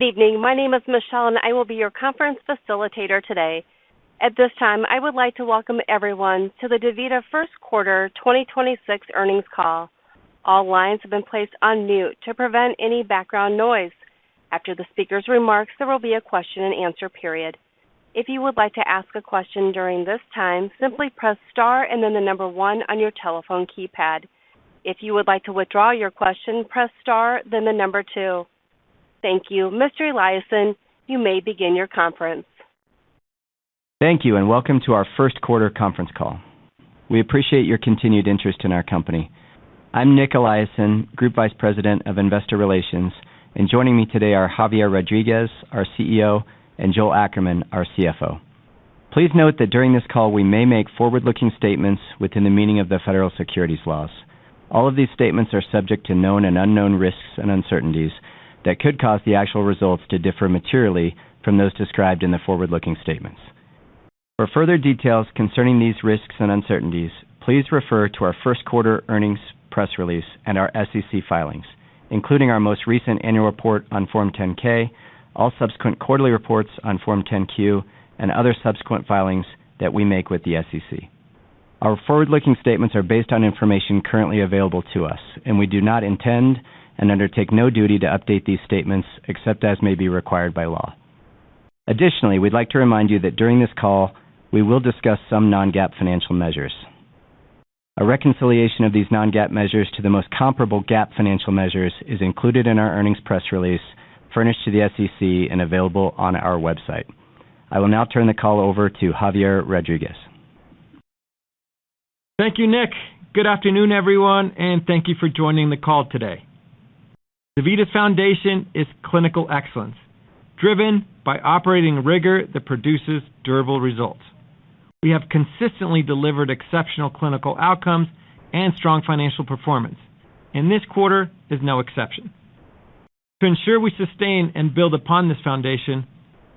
Good evening. My name is Michelle, and I will be your conference facilitator today. At this time, I would like to welcome everyone to the DaVita First Quarter 2026 Earnings Call. All lines have been placed on mute to prevent any background noise. After the speaker's remarks, there will be a question and answer period. If you would like to ask a question during this time, simply press star and then the number 1 on your telephone keypad. If you would like to withdraw your question, press star, then the number 2. Thank you. Mr. Eliason, you may begin your conference. Thank you, and welcome to our first quarter conference call. We appreciate your continued interest in our company. I'm Nick Eliason, Group Vice President of Investor Relations, and joining me today are Javier Rodriguez, our CEO, and Joel Ackerman, our CFO. Please note that during this call we may make forward-looking statements within the meaning of the federal securities laws. All of these statements are subject to known and unknown risks and uncertainties that could cause the actual results to differ materially from those described in the forward-looking statements. For further details concerning these risks and uncertainties, please refer to our first quarter earnings press release and our SEC filings, including our most recent annual report on Form 10-K, all subsequent quarterly reports on Form 10-Q, and other subsequent filings that we make with the SEC. Our forward-looking statements are based on information currently available to us, and we do not intend and undertake no duty to update these statements except as may be required by law. Additionally, we'd like to remind you that during this call, we will discuss some non-GAAP financial measures. A reconciliation of these non-GAAP measures to the most comparable GAAP financial measures is included in our earnings press release, furnished to the SEC and available on our website. I will now turn the call over to Javier Rodriguez. Thank you, Nick. Good afternoon, everyone, and thank you for joining the call today. DaVita's foundation is clinical excellence, driven by operating rigor that produces durable results. We have consistently delivered exceptional clinical outcomes and strong financial performance, and this quarter is no exception. To ensure we sustain and build upon this foundation,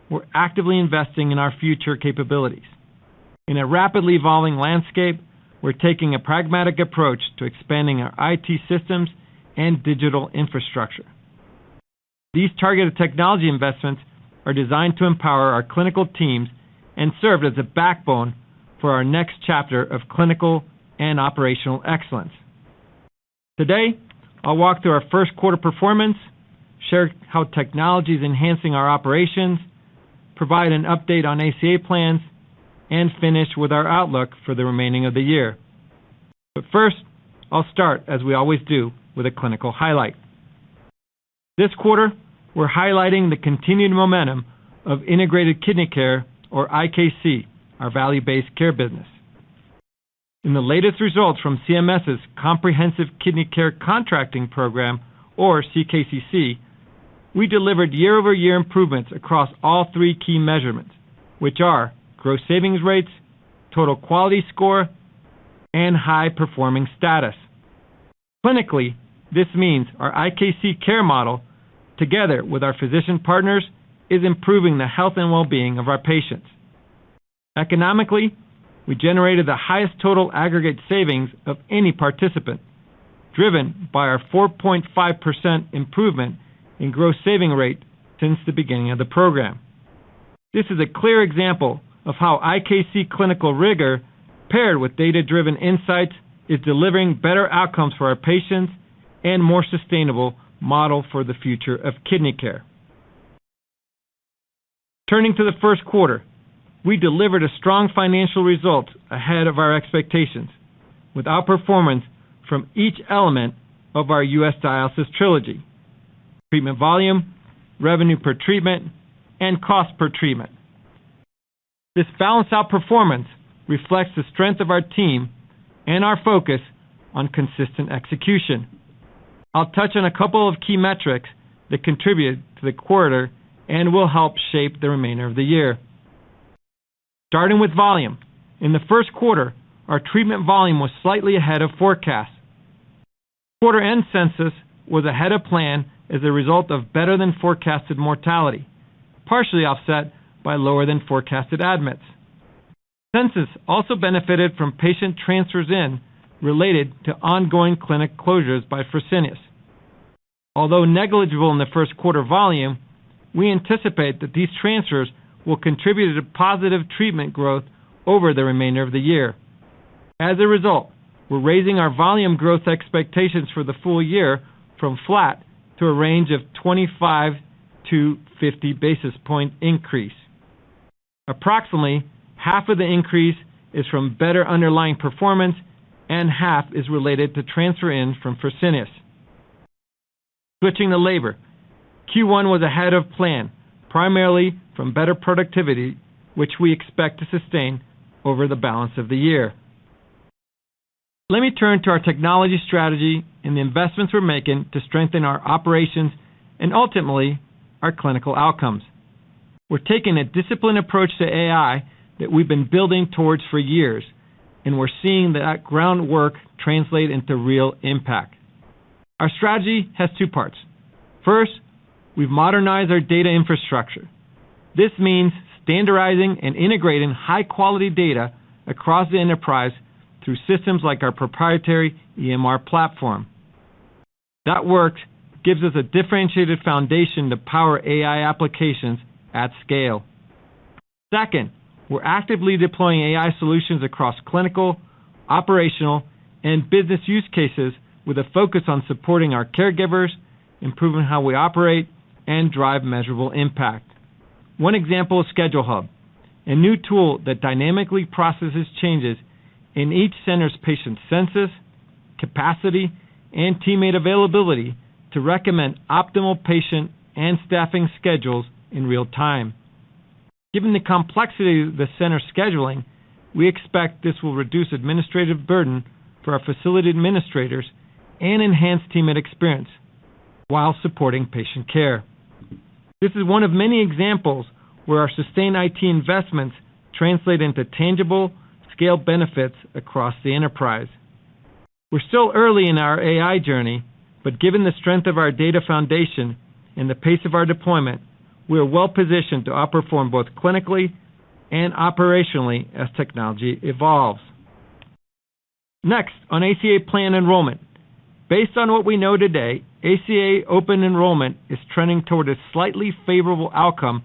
we're actively investing in our future capabilities. In a rapidly evolving landscape, we're taking a pragmatic approach to expanding our IT systems and digital infrastructure. These targeted technology investments are designed to empower our clinical teams and serve as a backbone for our next chapter of clinical and operational excellence. Today, I'll walk through our first quarter performance, share how technology is enhancing our operations, provide an update on ACA plans, and finish with our outlook for the remaining of the year. But first, I'll start, as we always do, with a clinical highlight. This quarter, we're highlighting the continued momentum of Integrated Kidney Care, or IKC, our value-based care business. In the latest results from CMS's Comprehensive Kidney Care Contracting Program, or CKCC, we delivered year-over-year improvements across all 3 key measurements, which are gross savings rates, total quality score, and high-performing status. Clinically, this means our IKC care model, together with our physician partners, is improving the health and well-being of our patients. Economically, we generated the highest total aggregate savings of any participant, driven by our 4.5% improvement in gross saving rate since the beginning of the program. This is a clear example of how IKC clinical rigor, paired with data-driven insights, is delivering better outcomes for our patients and more sustainable model for the future of kidney care. Turning to the first quarter, we delivered a strong financial result ahead of our expectations, with outperformance from each element of our U.S. dialysis trilogy: treatment volume, revenue per treatment, and cost per treatment. This balanced outperformance reflects the strength of our team and our focus on consistent execution. I'll touch on a couple of key metrics that contribute to the quarter and will help shape the remainder of the year. Starting with volume, in the first quarter, our treatment volume was slightly ahead of forecast. Quarter-end census was ahead of plan as a result of better than forecasted mortality, partially offset by lower than forecasted admits. Census also benefited from patient transfers in related to ongoing clinic closures by Fresenius. Although negligible in the first quarter volume, we anticipate that these transfers will contribute to positive treatment growth over the remainder of the year. As a result, we're raising our volume growth expectations for the full year from flat to a range of 25 to 50 basis point increase. Approximately half of the increase is from better underlying performance and half is related to transfer in from Fresenius. Switching to labor, Q1 was ahead of plan, primarily from better productivity, which we expect to sustain over the balance of the year. Let me turn to our technology strategy and the investments we're making to strengthen our operations and ultimately our clinical outcomes. We're taking a disciplined approach to AI that we've been building towards for years, and we're seeing that groundwork translate into real impact. Our strategy has two parts. First, we've modernized our data infrastructure. This means standardizing and integrating high-quality data across the enterprise through systems like our proprietary EMR platform. That work gives us a differentiated foundation to power AI applications at scale. Second, we're actively deploying AI solutions across clinical, operational, and business use cases with a focus on supporting our caregivers, improving how we operate, and drive measurable impact. One example is Schedule Hub, a new tool that dynamically processes changes in each center's patient census, capacity, and teammate availability to recommend optimal patient and staffing schedules in real time. Given the complexity of the center scheduling, we expect this will reduce administrative burden for our facility administrators and enhance teammate experience while supporting patient care. This is one of many examples where our sustained IT investments translate into tangible, scale benefits across the enterprise. We're still early in our AI journey, but given the strength of our data foundation and the pace of our deployment, we are well positioned to outperform both clinically and operationally as technology evolves. Next, on ACA plan enrollment. Based on what we know today, ACA open enrollment is trending toward a slightly favorable outcome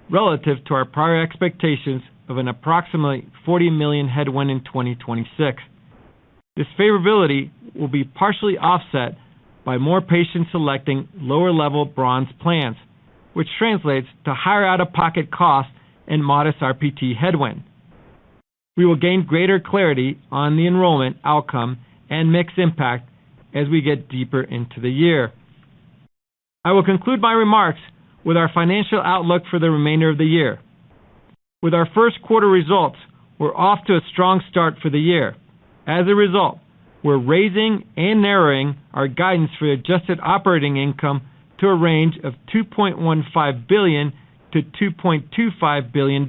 relative to our prior expectations of an approximately $40 million headwind in 2026. This favorability will be partially offset by more patients selecting lower-level bronze plans, which translates to higher out-of-pocket costs and modest RPT headwind. We will gain greater clarity on the enrollment outcome and mix impact as we get deeper into the year. I will conclude my remarks with our financial outlook for the remainder of the year. With our first quarter results, we're off to a strong start for the year. As a result, we're raising and narrowing our guidance for adjusted operating income to a range of $2.15 billion to $2.25 billion.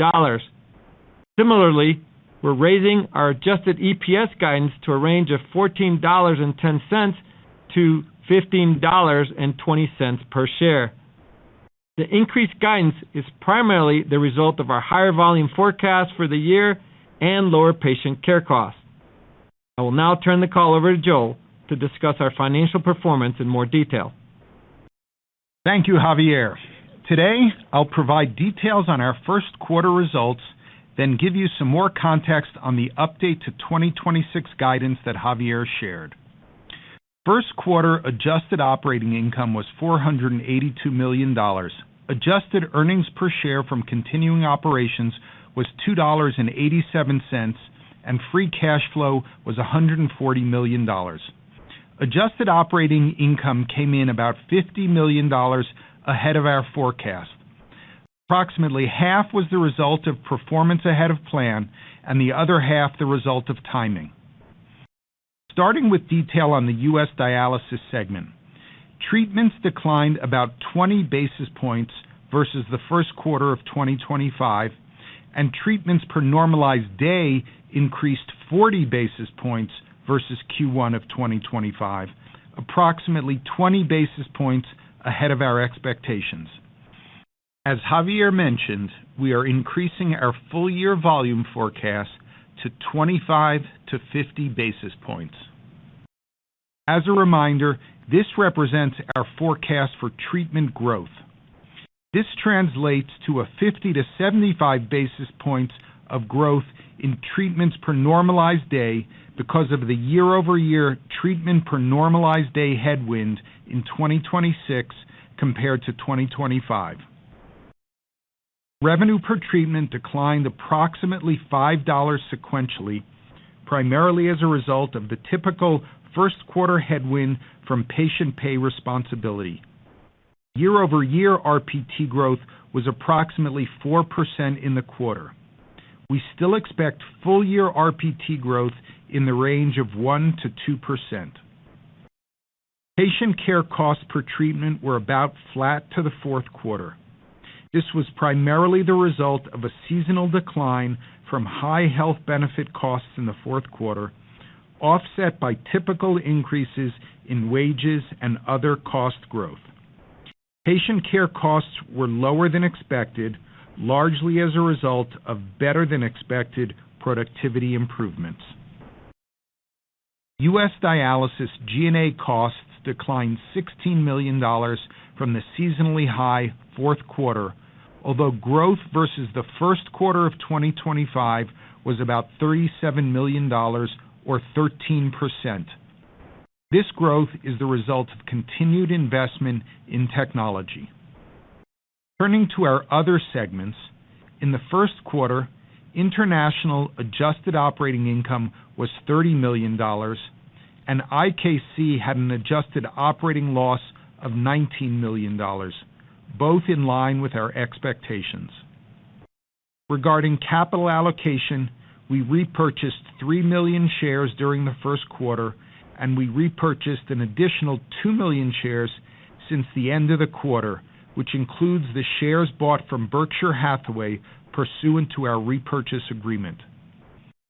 Similarly, we're raising our adjusted EPS guidance to a range of $14.10 to $15.20 per share. The increased guidance is primarily the result of our higher volume forecast for the year and lower patient care costs. I will now turn the call over to Joel to discuss our financial performance in more detail. Thank you, Javier. Today, I'll provide details on our first quarter results, then give you some more context on the update to 2026 guidance that Javier shared. First quarter adjusted operating income was $482 million. Adjusted earnings per share from continuing operations was $2.87, and free cash flow was $140 million. Adjusted operating income came in about $50 million ahead of our forecast. Approximately half was the result of performance ahead of plan, and the other half the result of timing. Starting with detail on the U.S. dialysis segment, treatments declined about 20 basis points versus the first quarter of 2025, and treatments per normalized day increased 40 basis points versus Q1 of 2025, approximately 20 basis points ahead of our expectations. As Javier mentioned, we are increasing our full-year volume forecast to 25 to 50 basis points. As a reminder, this represents our forecast for treatment growth. This translates to a 50 to 75 basis points of growth in treatments per normalized day because of the year-over-year treatment per normalized day headwind in 2026 compared to 2025. Revenue per treatment declined approximately $5 sequentially, primarily as a result of the typical first quarter headwind from patient pay responsibility. Year-over-year RPT growth was approximately 4% in the quarter. We still expect full-year RPT growth in the range of 1 to 2%. Patient care costs per treatment were about flat to the fourth quarter. This was primarily the result of a seasonal decline from high health benefit costs in the fourth quarter, offset by typical increases in wages and other cost growth. Patient care costs were lower than expected, largely as a result of better than expected productivity improvements. U.S. dialysis G&A costs declined $16 million from the seasonally high fourth quarter, although growth versus the first quarter of 2025 was about $37 million or 13%. This growth is the result of continued investment in technology. Turning to our other segments, in the first quarter, international adjusted operating income was $30 million, and IKC had an adjusted operating loss of $19 million, both in line with our expectations. Regarding capital allocation, we repurchased 3 million shares during the first quarter, and we repurchased an additional 2 million shares since the end of the quarter, which includes the shares bought from Berkshire Hathaway pursuant to our repurchase agreement.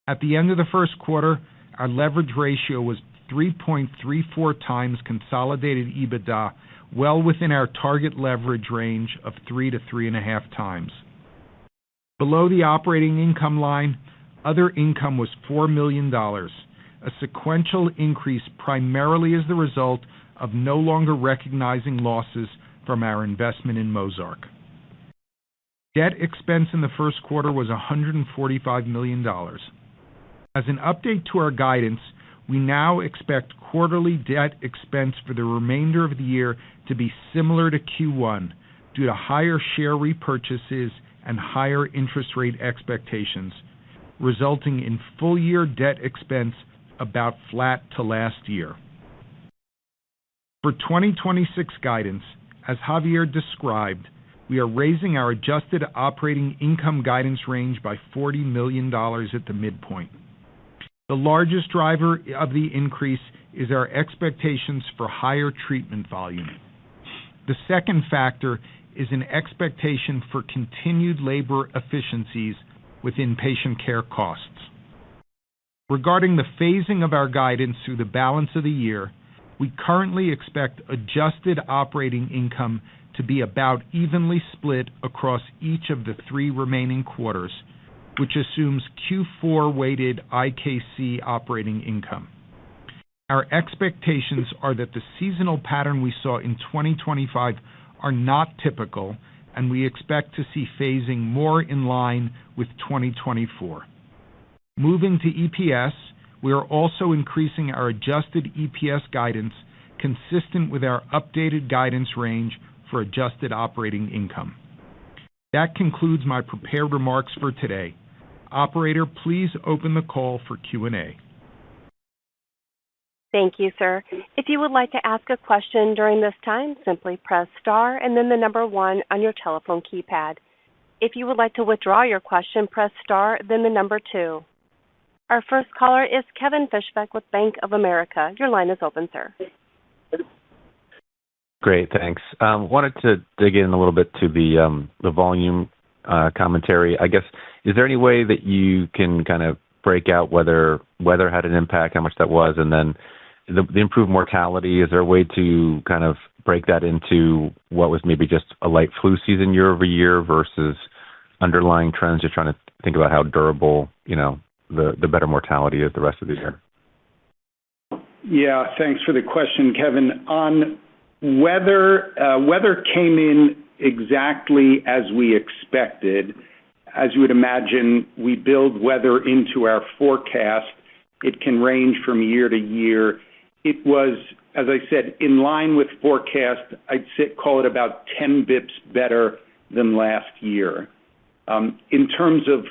At the end of the first quarter, our leverage ratio was 3.34 times consolidated EBITDA, well within our target leverage range of 3 to 3.5 times. Below the operating income line, other income was $4 million, a sequential increase primarily as the result of no longer recognizing losses from our investment in Mozarc. Debt expense in the first quarter was $145 million. As an update to our guidance, we now expect quarterly debt expense for the remainder of the year to be similar to Q1 due to higher share repurchases and higher interest rate expectations, resulting in full-year debt expense about flat to last year. For 2026 guidance, as Javier described, we are raising our adjusted operating income guidance range by $40 million at the midpoint. The largest driver of the increase is our expectations for higher treatment volume. The second factor is an expectation for continued labor efficiencies within patient care costs. Regarding the phasing of our guidance through the balance of the year, we currently expect adjusted operating income to be about evenly split across each of the 3 remaining quarters, which assumes Q4-weighted IKC operating income. Our expectations are that the seasonal pattern we saw in 2025 are not typical, and we expect to see phasing more in line with 2024. Moving to EPS, we are also increasing our adjusted EPS guidance consistent with our updated guidance range for adjusted operating income. That concludes my prepared remarks for today. Operator, please open the call for Q&A. Thank you, sir. If you would like to ask a question during this time, simply press star and then the number 1 on your telephone keypad. If you would like to withdraw your question, press star, then the number 2. Our first caller is Kevin Fischbeck with Bank of America. Your line is open, sir. Great, thanks. Wanted to dig in a little bit to the volume commentary. I guess, is there any way that you can kind of break out whether weather had an impact, how much that was, and then the improved mortality? Is there a way to kind of break that into what was maybe just a light flu season year over year versus underlying trends? Just trying to think about how durable, the better mortality is the rest of the year. Yeah, thanks for the question, Kevin. On weather came in exactly as we expected. As you would imagine, we build weather into our forecast. It can range from year to year. It was, as I said, in line with forecast. Call it about 10 bips better than last year. In terms of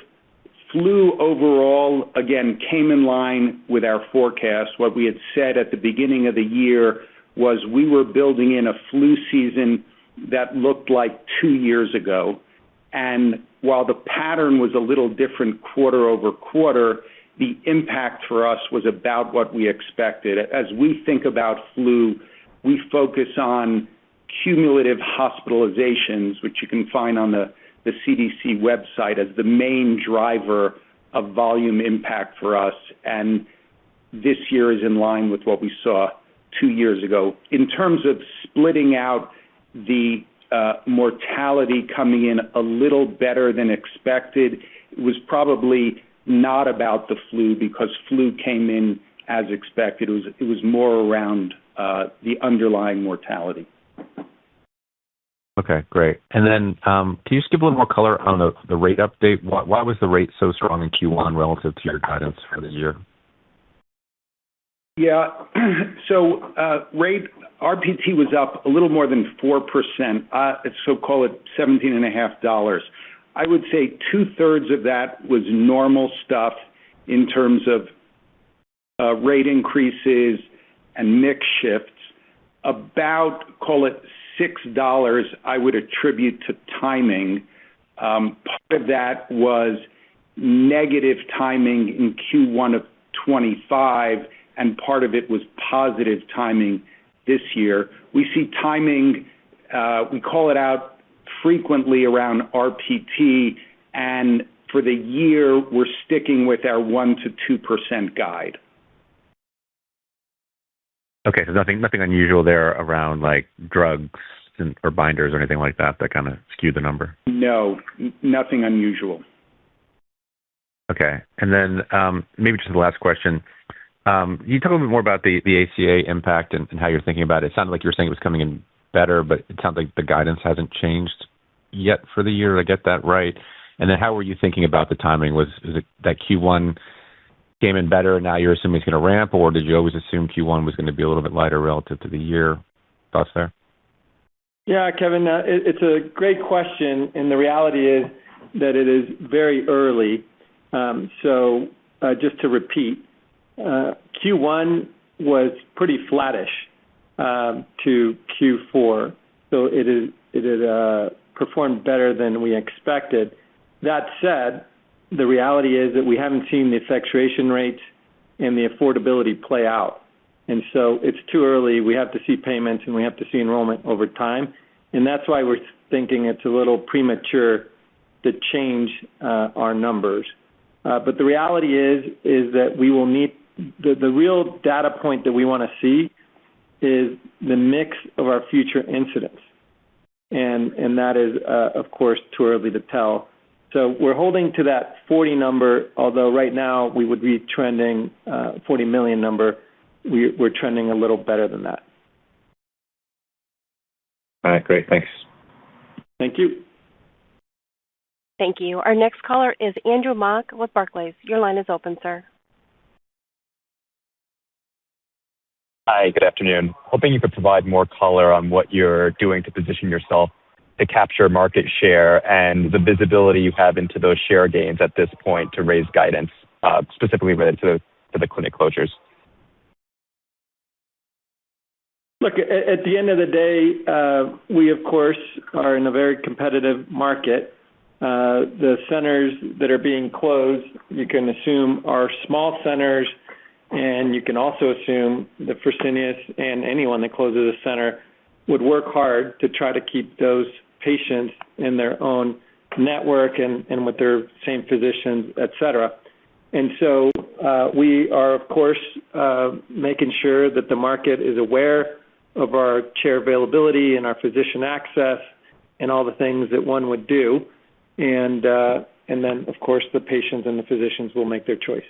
flu overall, again, came in line with our forecast. What we had said at the beginning of the year was we were building in a flu season that looked like 2 years ago. And while the pattern was a little different quarter over quarter, the impact for us was about what we expected. As we think about flu, we focus on cumulative hospitalizations, which you can find on the CDC website, as the main driver of volume impact for us. And this year is in line with what we saw 2 years ago. In terms of splitting out the mortality coming in a little better than expected, it was probably not about the flu, because flu came in as expected. It was more around the underlying mortality. Okay, great. And then can you just give a little more color on the rate update? Why was the rate so strong in Q1 relative to your guidance for the year? Yeah, so rate RPT was up a little more than 4%, so call it $17.50. I would say 2/3 of that was normal stuff in terms of rate increases and mix shifts. About, call it $6, I would attribute to timing. Part of that was negative timing in Q1 of 25, and part of it was positive timing this year. We see timing, we call it out frequently around RPT, and for the year, we're sticking with our 1% to 2% guide. Okay, so nothing unusual there around like drugs or binders or anything like that kind of skew the number? No, nothing unusual. Okay, and then maybe just the last question. Can you talk a little bit more about the ACA impact and how you're thinking about it? It sounded like you were saying it was coming in better, but it sounds like the guidance hasn't changed yet for the year. Did I get that right? And then how were you thinking about the timing? Is it that Q1 came in better and now you're assuming it's going to ramp, or did you always assume Q1 was going to be a little bit lighter relative to the year? Thoughts there? Yeah, Kevin, it's a great question, and the reality is that it is very early. So just to repeat, Q1 was pretty flattish to Q4, so it performed better than we expected. That said, the reality is that we haven't seen the effectuation rates and the affordability play out. And so it's too early. We have to see payments and we have to see enrollment over time. And that's why we're thinking it's a little premature to change our numbers. But the reality is that we will need, the real data point that we want to see is the mix of our future incidents. And that is, of course, too early to tell. So we're holding to that 40 number, although right now we would be trending 40 million number. We're trending a little better than that. All right, great. Thanks. Thank you. Thank you. Our next caller is Andrew Mok with Barclays. Your line is open, sir. Hi, good afternoon. Hoping you could provide more color on what you're doing to position yourself to capture market share and the visibility you have into those share gains at this point to raise guidance, specifically related to the clinic closures. Look, at the end of the day, we, of course, are in a very competitive market. The centers that are being closed, you can assume, are small centers, and you can also assume that Fresenius and anyone that closes a center would work hard to try to keep those patients in their own network and with their same physicians, et cetera. And so we are, of course, making sure that the market is aware of our chair availability and our physician access and all the things that one would do. And then, of course, the patients and the physicians will make their choice.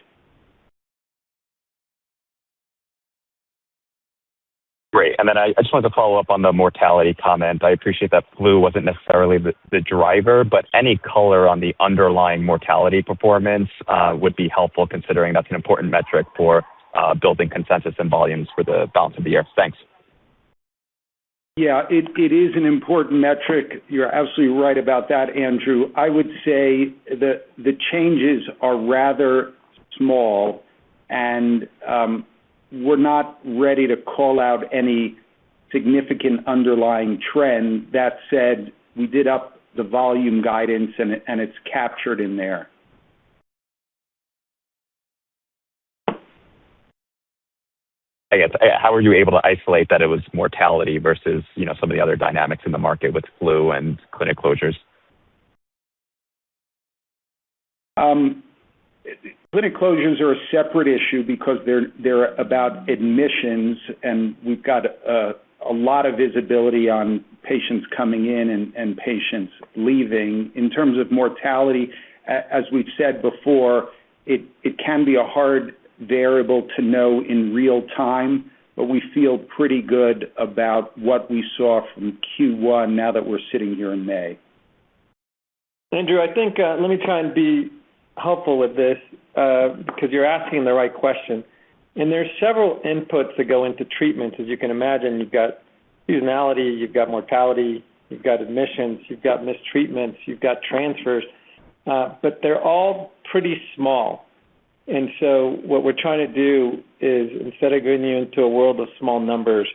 Great. And then I just wanted to follow up on the mortality comment. I appreciate that flu wasn't necessarily the driver, but any color on the underlying mortality performance would be helpful, considering that's an important metric for building consensus and volumes for the balance of the year. Thanks. Yeah, it is an important metric. You're absolutely right about that, Andrew. I would say that the changes are rather small, and we're not ready to call out any significant underlying trend. That said, we did up the volume guidance, and it's captured in there. I guess, how were you able to isolate that it was mortality versus, some of the other dynamics in the market with flu and clinic closures? Clinic closures are a separate issue because they're about admissions, and we've got a lot of visibility on patients coming in and patients leaving. In terms of mortality, as we've said before, it can be a hard variable to know in real time, but we feel pretty good about what we saw from Q1 now that we're sitting here in May. Andrew, I think let me try and be helpful with this because you're asking the right question. And there's several inputs that go into treatments. As you can imagine, you've got seasonality, you've got mortality, you've got admissions, you've got mistreatments, you've got transfers, but they're all pretty small. And so what we're trying to do is, instead of getting you into a world of small numbers,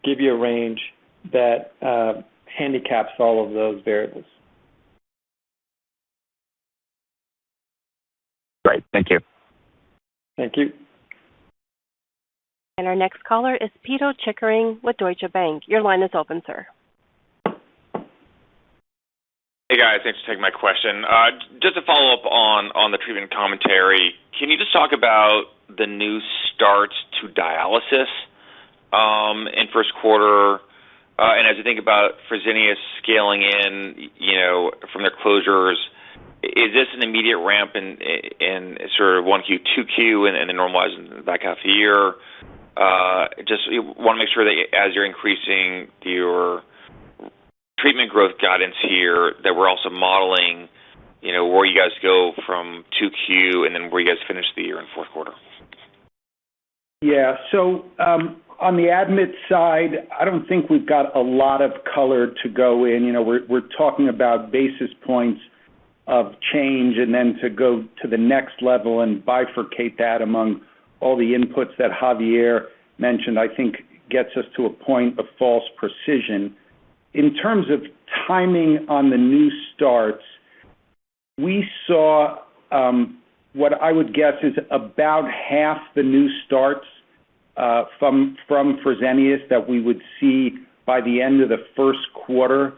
give you a range that handicaps all of those variables. Great. Thank you. Thank you. And our next caller is Pito Chickering with Deutsche Bank. Your line is open, sir. Hey, guys. Thanks for taking my question. Just to follow up on the treatment commentary, can you just talk about the new starts to dialysis in first quarter? And as you think about Fresenius scaling in, from their closures, is this an immediate ramp in sort of 1Q, 2Q, and then normalize in the back half of the year? Just you want to make sure that as you're increasing your treatment growth guidance here, that we're also modeling, where you guys go from 2Q and then where you guys finish the year in fourth quarter. Yeah. So on the admit side, I don't think we've got a lot of color to go in. We're talking about basis points of change, and then to go to the next level and bifurcate that among all the inputs that Javier mentioned, I think gets us to a point of false precision. In terms of timing on the new starts, we saw what I would guess is about half the new starts from Fresenius that we would see by the end of the first quarter.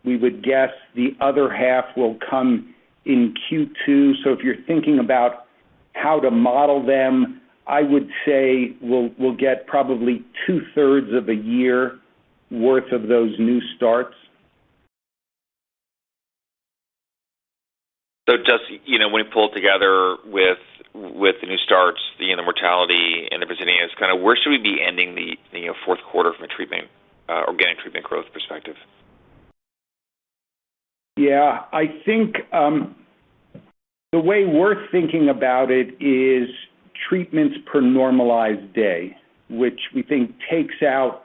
We would guess the other half will come in Q2. So if you're thinking about how to model them, I would say we'll get probably 2/3 of a year worth of those new starts. So just, when you pull it together with the new starts, the mortality and the Fresenius, kind of where should we be ending the fourth quarter from a treatment, organic treatment growth perspective? Yeah, I think the way we're thinking about it is treatments per normalized day, which we think takes out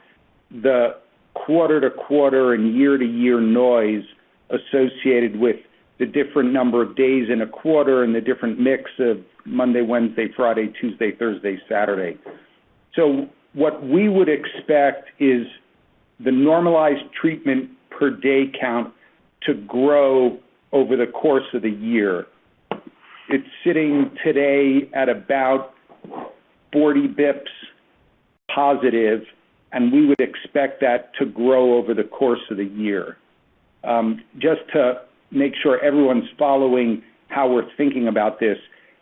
the quarter-to-quarter and year-to-year noise associated with the different number of days in a quarter and the different mix of Monday, Wednesday, Friday, Tuesday, Thursday, Saturday. So what we would expect is the normalized treatment per day count to grow over the course of the year. It's sitting today at about 40 bips positive, and we would expect that to grow over the course of the year. Just to make sure everyone's following how we're thinking about this,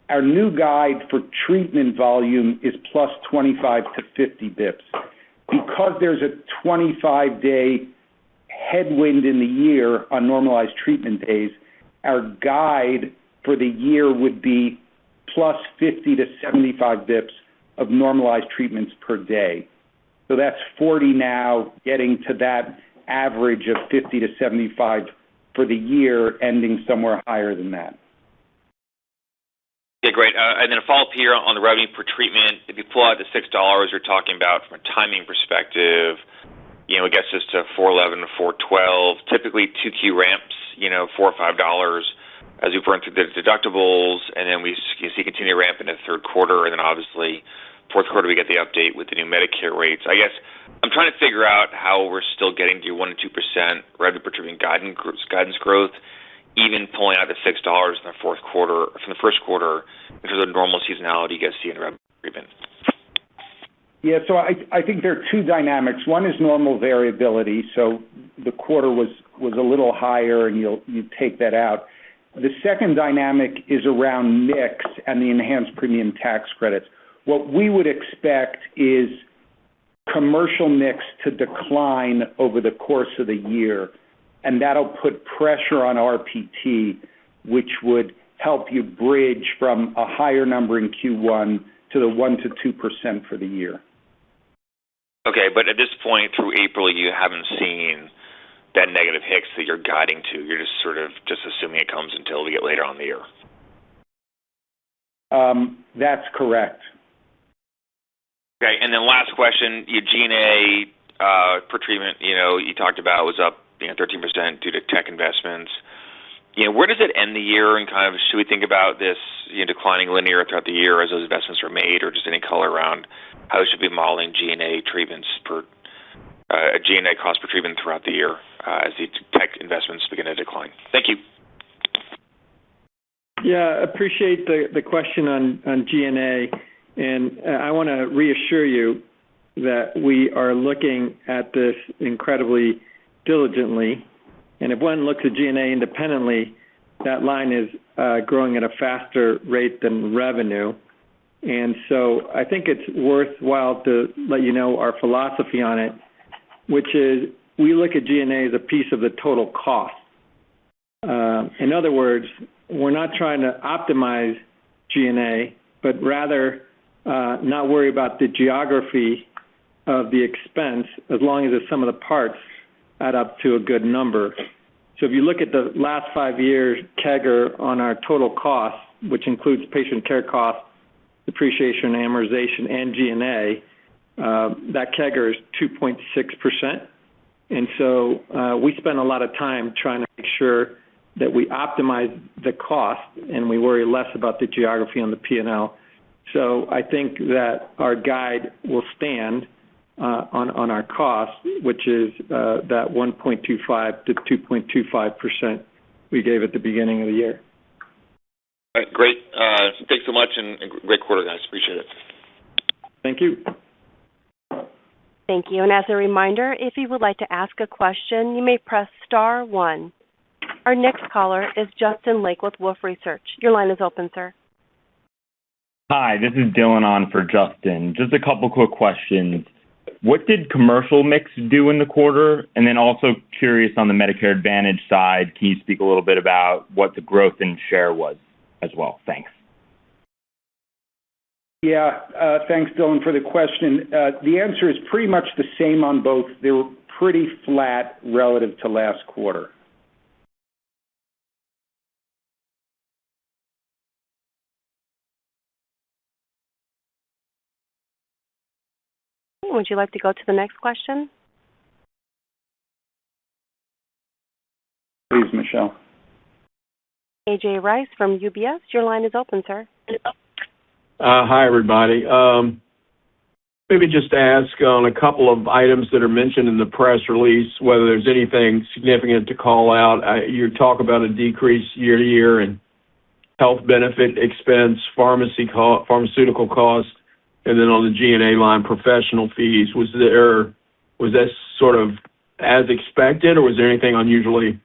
our new guide for treatment volume is plus 25 to 50 bips. Because there's a 25-day headwind in the year on normalized treatment days, our guide for the year would be plus 50 to 75 bips of normalized treatments per day. So that's 40 now, getting to that average of 50 to 75 for the year, ending somewhere higher than that. Yeah, great. And then a follow-up here on the revenue per treatment. If you pull out the $6 you're talking about from a timing perspective, it gets us to $411 to $412. Typically 2Q ramps, $4 or $5 as we burn through the deductibles, and then we see continued ramp in the third quarter, and then obviously fourth quarter we get the update with the new Medicare rates. I guess I'm trying to figure out how we're still getting to 1% to 2% revenue per treatment guidance growth, even pulling out the $6 in the fourth quarter from the first quarter in terms of normal seasonality you guys see in revenue per treatment. Yeah, so I think there are two dynamics. One is normal variability, so the quarter was a little higher, and you take that out. The second dynamic is around mix and the enhanced premium tax credits. What we would expect is commercial mix to decline over the course of the year, and that'll put pressure on RPT, which would help you bridge from a higher number in Q1 to the 1% to 2% for the year. Okay, but at this point through April, you haven't seen that negative HIX that you're guiding to. You're just sort of assuming it comes until we get later on in the year. That's correct. Okay, and then last question, your G&A per treatment, you talked about was up 13% due to tech investments. Where does it end the year, and kind of should we think about this declining linear throughout the year as those investments are made, or just any color around how we should be modeling G&A treatments G&A cost per treatment throughout the year as the tech investments begin to decline? Thank you. Yeah, appreciate the question on G&A, and I want to reassure you that we are looking at this incredibly diligently. And if one looks at G&A independently, that line is growing at a faster rate than revenue. And so I think it's worthwhile to let you know our philosophy on it, which is we look at G&A as a piece of the total cost. In other words, we're not trying to optimize G&A, but rather not worry about the geography of the expense as long as the sum of the parts add up to a good number. So if you look at the last 5 years CAGR on our total cost, which includes patient care costs, depreciation, amortization, and G&A, that CAGR is 2.6%. And so we spend a lot of time trying to make sure that we optimize the cost and we worry less about the geography on the P&L. So I think that our guide will stand on our cost, which is that 1.25 to 2.25% we gave at the beginning of the year. All right, great. Thanks so much, and great quarter, guys. Appreciate it. Thank you. Thank you. And as a reminder, if you would like to ask a question, you may press star one. Our next caller is Justin Lake with Wolfe Research. Your line is open, sir. Hi, this is Dylan on for Justin. Just a couple quick questions. What did commercial mix do in the quarter? And then also curious on the Medicare Advantage side, can you speak a little bit about what the growth in share was as well? Thanks. Yeah, thanks, Dylan, for the question. The answer is pretty much the same on both. They were pretty flat relative to last quarter. Would you like to go to the next question? Please, Michelle. A.J. Rice from UBS. Your line is open, sir. Hi, everybody. Maybe just ask on a couple of items that are mentioned in the press release, whether there's anything significant to call out. You talk about a decrease year to year in health benefit expense, pharmaceutical costs, and then on the G&A line, professional fees. Was that sort of as expected, or was there anything unusually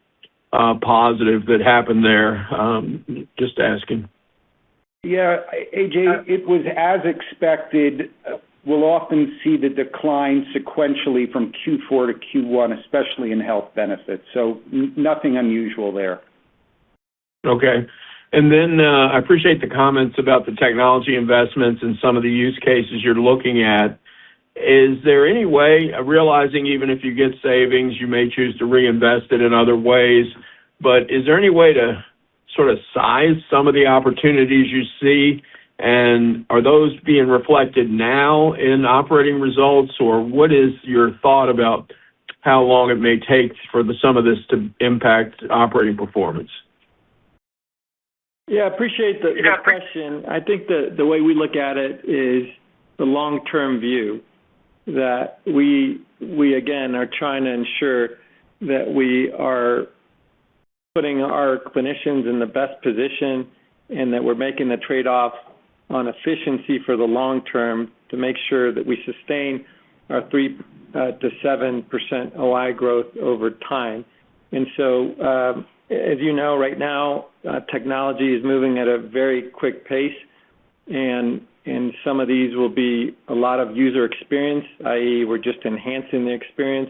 positive that happened there? Just asking. Yeah, AJ, it was as expected. We'll often see the decline sequentially from Q4 to Q1, especially in health benefits. So nothing unusual there. Okay. And then I appreciate the comments about the technology investments and some of the use cases you're looking at. is there any way, realizing even if you get savings, you may choose to reinvest it in other ways, but is there any way to sort of size some of the opportunities you see? And are those being reflected now in operating results, or what is your thought about how long it may take for some of this to impact operating performance? Yeah, I appreciate the question. I think the way we look at it is the long-term view, that we again are trying to ensure that we are putting our clinicians in the best position and that we're making the trade-off on efficiency for the long term to make sure that we sustain our 3 to 7% OI growth over time. And so, as you know, right now, technology is moving at a very quick pace, and some of these will be a lot of user experience, i.e. we're just enhancing the experience,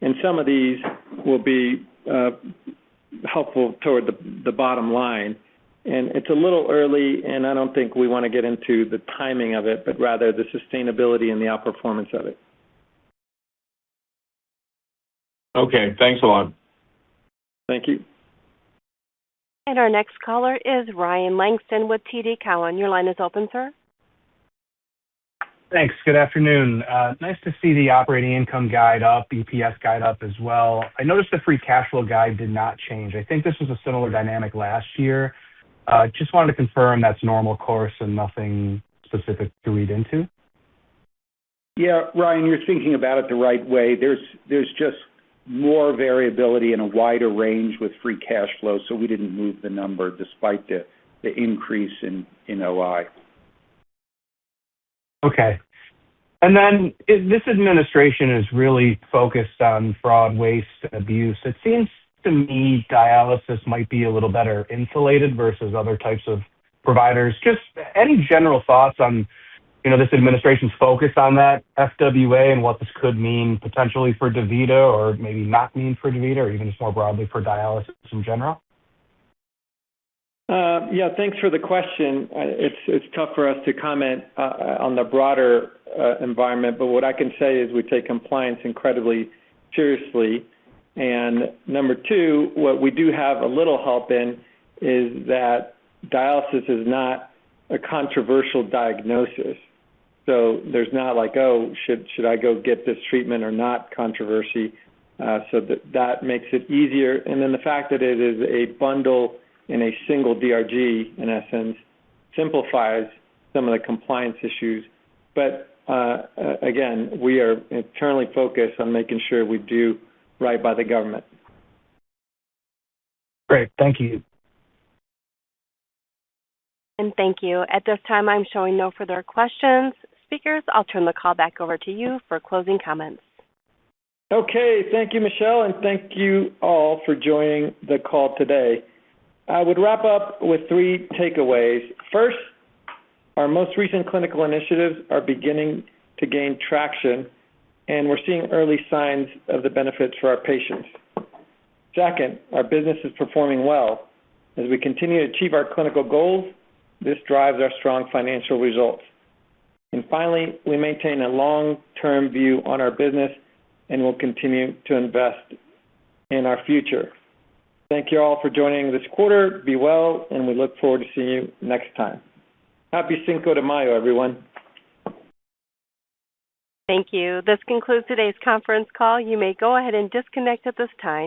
and some of these will be helpful toward the bottom line. And it's a little early, and I don't think we want to get into the timing of it, but rather the sustainability and the outperformance of it. Okay, thanks a lot. Thank you. And our next caller is Ryan Langston with TD Cowen. Your line is open, sir. Thanks. Good afternoon. Nice to see the operating income guide up, EPS guide up as well. I noticed the free cash flow guide did not change. I think this was a similar dynamic last year. Just wanted to confirm that's normal course and nothing specific to read into. Yeah, Ryan, you're thinking about it the right way. There's just more variability in a wider range with free cash flow, so we didn't move the number despite the increase in OI. Okay. And then this administration is really focused on fraud, waste, and abuse. It seems to me dialysis might be a little better insulated versus other types of providers. Just any general thoughts on, this administration's focus on that FWA and what this could mean potentially for DaVita, or maybe not mean for DaVita, or even just more broadly for dialysis in general? Yeah, thanks for the question. It's tough for us to comment on the broader environment, but what I can say is we take compliance incredibly seriously. And number two, what we do have a little help in is that dialysis is not a controversial diagnosis. So there's not like, oh, should I go get this treatment or not controversy. So that makes it easier. And then the fact that it is a bundle in a single DRG, in essence, simplifies some of the compliance issues. But again, we are internally focused on making sure we do right by the government. Great. Thank you. And thank you. At this time, I'm showing no further questions. Speakers, I'll turn the call back over to you for closing comments. Okay. Thank you, Michelle, and thank you all for joining the call today. I would wrap up with 3 takeaways. First, our most recent clinical initiatives are beginning to gain traction, and we're seeing early signs of the benefits for our patients. Second, our business is performing well. As we continue to achieve our clinical goals, this drives our strong financial results. And finally, we maintain a long-term view on our business and will continue to invest in our future. Thank you all for joining this quarter. Be well, and we look forward to seeing you next time. Happy Cinco de Mayo, everyone. Thank you. This concludes today's conference call. You may go ahead and disconnect at this time.